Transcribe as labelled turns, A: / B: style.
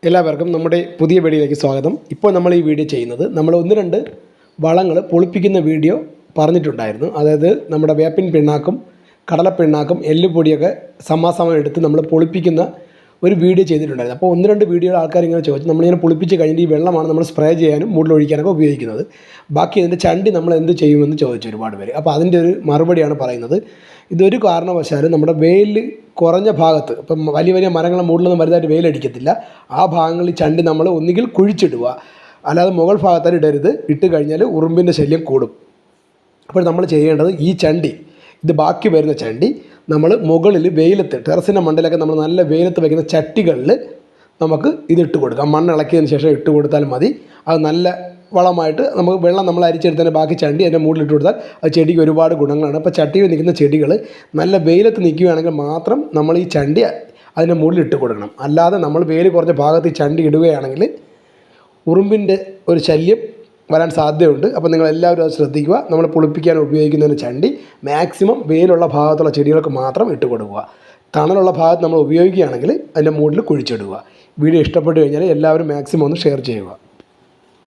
A: എല്ലാവർക്കും നമ്മുടെ പുതിയ വീഡിയോയിലേക്ക് സ്വാഗതം. ഇപ്പോൾ നമ്മൾ ഈ വീഡിയോ ചെയ്യുന്നത് നമ്മൾ 1-2 വളങ്ങൾ പൊളിപ്പിക്കുന്ന വീഡിയോ പറഞ്ഞിട്ടുണ്ടായിരുന്നു. അതായത് നമ്മുടെ വേപ്പിൻ പിണ്ണാക്കും കടലപ്പിണ്ണാക്കും എല്ലുപൊടിയൊക്കെ സമാസമം എടുത്ത് നമ്മൾ പൊളിപ്പിക്കുന്ന ഒരു വീഡിയോ ചെയ്തിട്ടുണ്ടായിരുന്നു. അപ്പോൾ 1-2 വീഡിയോ ആൾക്കാർ ഇങ്ങനെ ചോദിച്ചു, നമ്മളിങ്ങനെ പൊളിപ്പിച്ച് കഴിഞ്ഞിട്ട് ഈ വെള്ളമാണ് നമ്മൾ സ്പ്രേ ചെയ്യാനും മുകളിലൊഴിക്കാനൊക്കെ ഉപയോഗിക്കുന്നത്, ബാക്കി ഇതിൻ്റെ ചണ്ടി നമ്മൾ എന്ത് ചെയ്യുമെന്ന് ചോദിച്ചു ഒരുപാട് പേര്. അപ്പോൾ അതിൻ്റെ ഒരു മറുപടിയാണ് പറയുന്നത്. ഇതൊരു കാരണവശാലും നമ്മുടെ വെയിൽ കുറഞ്ഞ ഭാഗത്ത്, ഇപ്പം വലിയ വലിയ മരങ്ങളുടെ മുകളിലൊന്നും വലുതായിട്ട് വെയിലടിക്കത്തില്ല, ആ ഭാഗങ്ങളിൽ ചണ്ടി നമ്മൾ ഒന്നുകിൽ കുഴിച്ചിടുക, അല്ലാതെ മുകൾ ഭാഗത്തായിട്ട് ഇടരുത്. ഇട്ട് കഴിഞ്ഞാൽ ഉറുമ്പിൻ്റെ ശല്യം കൂടും. അപ്പോൾ നമ്മൾ ചെയ്യേണ്ടത്, ഈ ചണ്ടി, ഇത് ബാക്കി വരുന്ന ചണ്ടി നമ്മൾ മുകളിൽ വെയിലത്ത്, ടെറസിൻ്റെ മണ്ടയിലൊക്കെ നമ്മൾ നല്ല വെയിലത്ത് വയ്ക്കുന്ന ചട്ടികളിൽ നമുക്ക് ഇതിട്ട് കൊടുക്കാം. മണ്ണ് ഇളക്കിയതിന് ശേഷം ഇട്ട് കൊടുത്താൽ മതി. അത് നല്ല വളമായിട്ട് നമുക്ക് വെള്ളം നമ്മൾ അരിച്ചെടുത്തതിന് ബാക്കി ചണ്ടി അതിൻ്റെ മുകളിലിട്ട് കൊടുത്താൽ അത് ചെടിക്ക് ഒരുപാട് ഗുണങ്ങളാണ്. അപ്പോൾ ചട്ടിയിൽ നിൽക്കുന്ന ചെടികൾ നല്ല വെയിലത്ത് നിൽക്കുകയാണെങ്കിൽ മാത്രം നമ്മൾ ഈ ചണ്ടി അതിൻ്റെ മുകളിലിട്ട് കൊടുക്കണം. അല്ലാതെ നമ്മൾ വെയിൽ കുറഞ്ഞ ഭാഗത്ത് ഈ ചണ്ടി ഇടുകയാണെങ്കിൽ ഉറുമ്പിൻ്റെ ഒരു ശല്യം വരാൻ സാധ്യതയുണ്ട്. അപ്പോൾ നിങ്ങളെല്ലാവരും അത് ശ്രദ്ധിക്കുക. നമ്മൾ പുളിപ്പിക്കാൻ ഉപയോഗിക്കുന്നതിന് ചണ്ടി മാക്സിമം വെയിലുള്ള ഭാഗത്തുള്ള ചെടികൾക്ക് മാത്രം ഇട്ട് കൊടുക്കുക. തണലുള്ള ഭാഗത്ത് നമ്മൾ ഉപയോഗിക്കുകയാണെങ്കിൽ അതിൻ്റെ മുകളിൽ കുഴിച്ചിടുക. വീഡിയോ ഇഷ്ടപ്പെട്ടു കഴിഞ്ഞാൽ എല്ലാവരും മാക്സിമം ഒന്ന് ഷെയർ ചെയ്യുക.